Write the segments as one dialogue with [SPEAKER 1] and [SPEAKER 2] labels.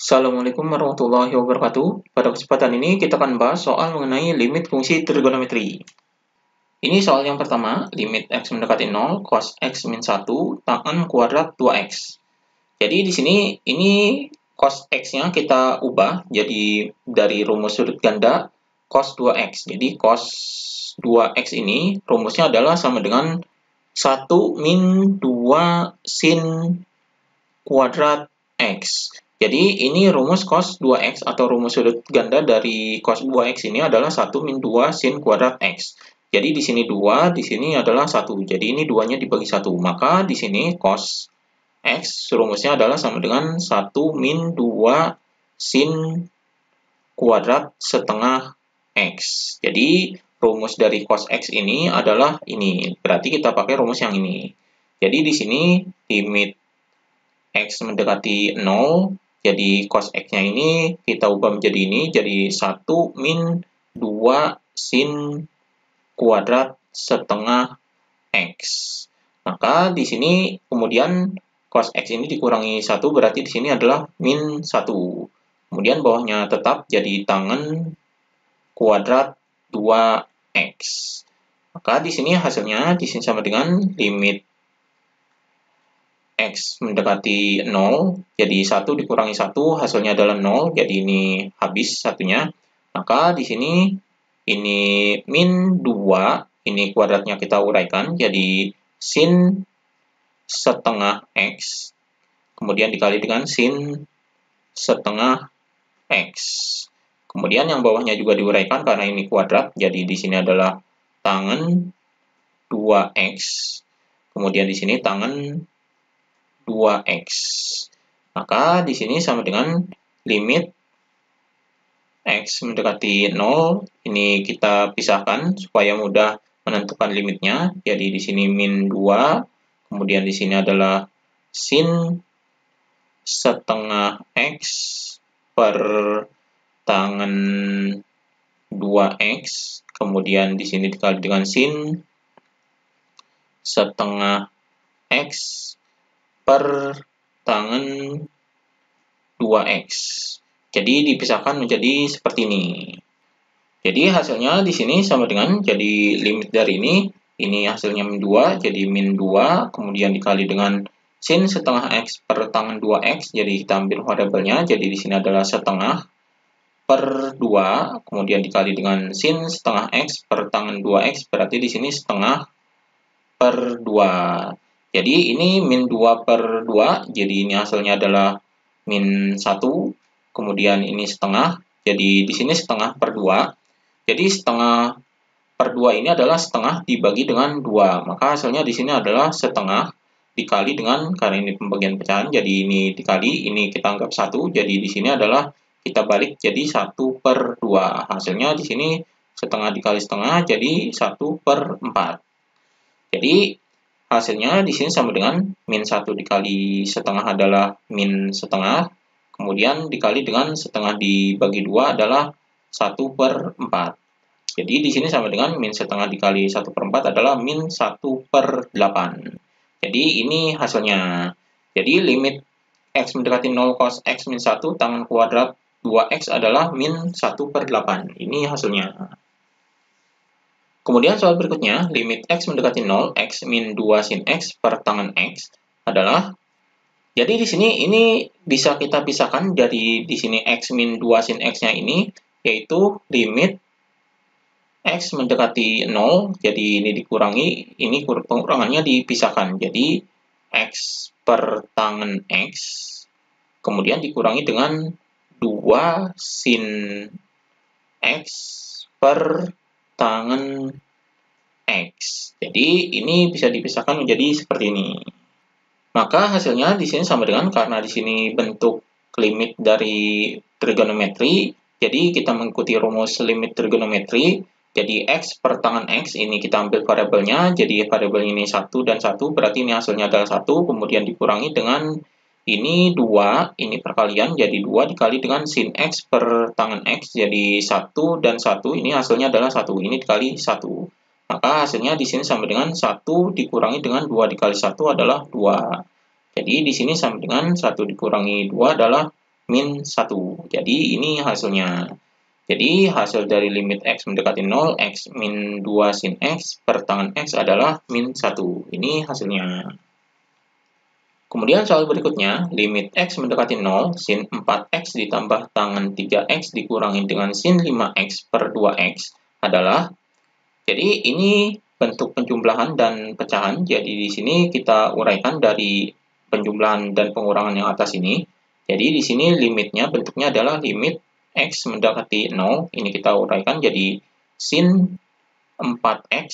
[SPEAKER 1] Assalamualaikum warahmatullahi wabarakatuh. Pada kesempatan ini kita akan bahas soal mengenai limit fungsi trigonometri. Ini soal yang pertama, limit x mendekati 0, cos x min 1, tan kuadrat 2x. Jadi di sini ini cos x-nya kita ubah jadi dari rumus sudut ganda cos 2x. Jadi cos 2x ini rumusnya adalah sama dengan 1 min 2 sin kuadrat x. Jadi ini rumus cos 2x atau rumus sudut ganda dari cos 2x ini adalah 1 min 2 sin kuadrat x. Jadi di sini 2, di sini adalah 1. Jadi ini 2-nya dibagi 1. Maka di sini cos x rumusnya adalah sama dengan 1 min 2 sin kuadrat setengah x. Jadi rumus dari cos x ini adalah ini. Berarti kita pakai rumus yang ini. Jadi di sini limit x mendekati 0, jadi cos x-nya ini kita ubah menjadi ini, jadi 1 min 2 sin kuadrat setengah x. Maka di sini kemudian cos x ini dikurangi 1, berarti di sini adalah min 1. Kemudian bawahnya tetap jadi tan kuadrat 2x. Maka di sini hasilnya di sini sama dengan limit x mendekati 0, jadi 1 dikurangi 1, hasilnya adalah 0, jadi ini habis satunya. Maka di sini ini min 2, ini kuadratnya kita uraikan, jadi sin setengah x, kemudian dikali dengan sin setengah x. Kemudian yang bawahnya juga diuraikan karena ini kuadrat, jadi di sini adalah tan 2x, kemudian di sini tan 2x. Maka di sini sama dengan limit x mendekati 0. Ini kita pisahkan supaya mudah menentukan limitnya. Jadi di sini min 2, kemudian di sini adalah sin setengah x per tan 2x, kemudian di sini dikali dengan sin setengah x per tan 2x. Jadi dipisahkan menjadi seperti ini. Jadi hasilnya di sini sama dengan, jadi limit dari ini hasilnya min 2, jadi min 2, kemudian dikali dengan sin setengah x per tan 2x, jadi kita ambil variabelnya, jadi di sini adalah setengah per 2, kemudian dikali dengan sin setengah x per tan 2x, berarti di sini setengah per 2. Jadi ini min 2 per 2, jadi ini hasilnya adalah min 1, kemudian ini setengah, jadi di sini setengah per 2. Jadi setengah per 2 ini adalah setengah dibagi dengan 2, maka hasilnya di sini adalah setengah dikali dengan, karena ini pembagian pecahan, jadi ini dikali, ini kita anggap 1, jadi di sini adalah kita balik jadi 1 per 2. Hasilnya di sini setengah dikali setengah, jadi 1 per 4. Jadi hasilnya di sini sama dengan min 1 dikali setengah adalah min setengah, kemudian dikali dengan setengah dibagi 2 adalah 1 per 4. Jadi di sini sama dengan min setengah dikali 1 per 4 adalah min 1 per 8. Jadi ini hasilnya. Jadi limit x mendekati 0 cos x min 1 tan kuadrat 2x adalah min 1 per 8. Ini hasilnya. Kemudian soal berikutnya, limit x mendekati 0, x min 2 sin x per tan x adalah, jadi di sini ini bisa kita pisahkan dari di sini x min 2 sin x-nya ini, yaitu limit x mendekati 0, jadi ini dikurangi, ini pengurangannya dipisahkan, jadi x per tan x, kemudian dikurangi dengan 2 sin x per tan x. Jadi ini bisa dipisahkan menjadi seperti ini. Maka hasilnya di sini sama dengan, karena di sini bentuk limit dari trigonometri, jadi kita mengikuti rumus limit trigonometri. Jadi x per tan x ini kita ambil variabelnya, jadi variabel ini 1 dan 1, berarti ini hasilnya adalah 1, kemudian dikurangi dengan ini 2, ini perkalian, jadi 2 dikali dengan sin x per tan x, jadi 1 dan 1, ini hasilnya adalah 1, ini dikali 1. Maka hasilnya di sini sama dengan 1 dikurangi dengan 2 dikali 1 adalah 2. Jadi di sini sama dengan 1 dikurangi 2 adalah min 1. Jadi ini hasilnya. Jadi hasil dari limit X mendekati 0, X min 2 sin X per tangan X adalah min 1. Ini hasilnya. Kemudian soal berikutnya, limit X mendekati 0, sin 4X ditambah tangan 3X dikurangi dengan sin 5X per 2X adalah, jadi ini bentuk penjumlahan dan pecahan, jadi di sini kita uraikan dari penjumlahan dan pengurangan yang atas ini. Jadi di sini limitnya bentuknya adalah limit X mendekati 0, ini kita uraikan jadi sin 4X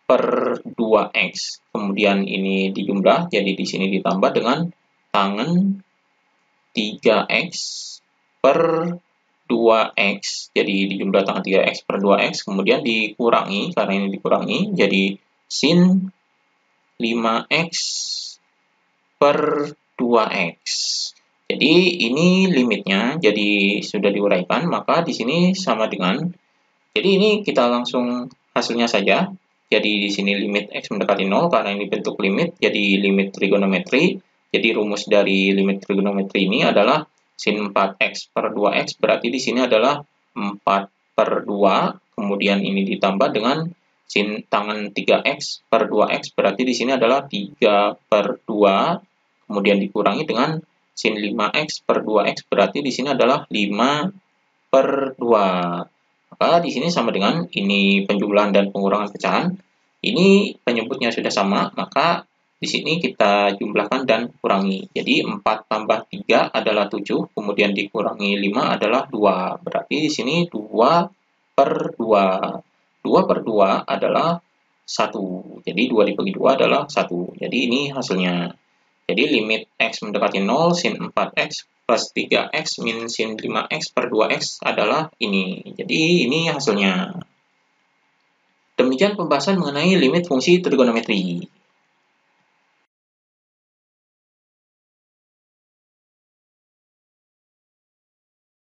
[SPEAKER 1] per 2X. Kemudian ini dijumlah, jadi di sini ditambah dengan tangan 3X per 2X. Jadi dijumlah tangan 3X per 2X, kemudian dikurangi, karena ini dikurangi, jadi sin 5X per 2X. Jadi ini limitnya, jadi sudah diuraikan, maka di sini sama dengan, jadi ini kita langsung hasilnya saja. Jadi di sini limit X mendekati 0 karena ini bentuk limit, jadi limit trigonometri. Jadi rumus dari limit trigonometri ini adalah sin 4X per 2X, berarti di sini adalah 4 per 2, kemudian ini ditambah dengan sin tangan 3X per 2X, berarti di sini adalah 3 per 2, kemudian dikurangi dengan sin 5X per 2X, berarti di sini adalah 5 per 2. Maka di sini sama dengan ini penjumlahan dan pengurangan pecahan. Ini penyebutnya sudah sama, maka di sini kita jumlahkan dan kurangi. Jadi 4 tambah 3 adalah 7, kemudian dikurangi 5 adalah 2. Berarti di sini 2 per 2. 2 per 2 adalah 1. Jadi 2 dibagi 2 adalah 1. Jadi ini hasilnya. Jadi limit X mendekati 0, sin 4X plus 3X min sin 5X per 2X adalah ini. Jadi ini hasilnya. Demikian pembahasan mengenai limit fungsi trigonometri.